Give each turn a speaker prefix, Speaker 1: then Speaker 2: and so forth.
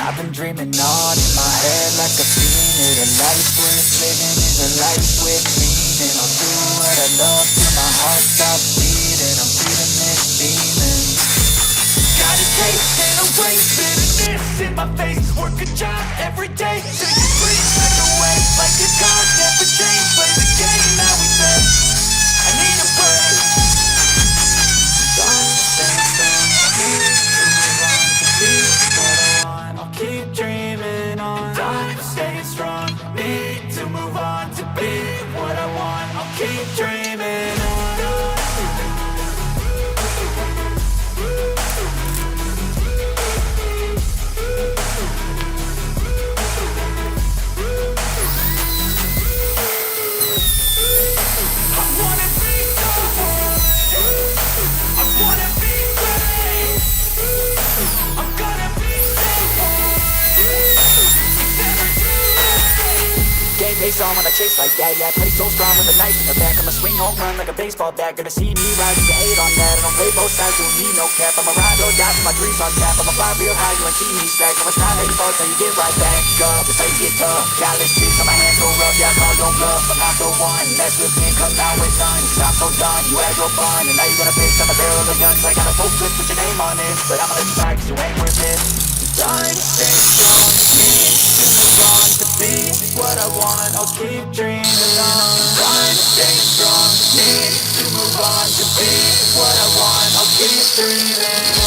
Speaker 1: I've been dreaming on in my head like I've seen it. A life worth living is a life with meaning. I'll do what I love till my heart stops beating. I'm feeding this demon. Got a taste and a waste, bitterness in my face. Work a job every day till you breathe like a wave. Like a god never change, play the game now we play. I need a break. Don't stay still, need to move on to be what I want. I'll keep dreaming on. Time staying strong, need to move on to be what I want. I'll keep dreaming on. Face on when I chase like that, yeah, play so strong with a knife in the back. I'ma swing home run like a baseball bat. Gonna see me rise, you hate on that. I don't play both sides, don't need no cap. I'ma ride or die for my dreams on tap. I'ma fly real high, you ain't see me slack. I'ma start hating falls, then you get right back up. This how you get tough, calluses on my hands so rough. Yeah, I call no bluff, I'm not the one. Mess with me, come out with none. Cause I'm so done, you had your fun. And now you gonna face on the barrel of the gun. Cause I got a full clip with your name on it. But I'ma let you die cause you ain't worth it. Done, stay strong, need to move on to be what I want. I'll keep dreaming on. Done, stay strong, need to move on to be what I want. I'll keep dreaming on.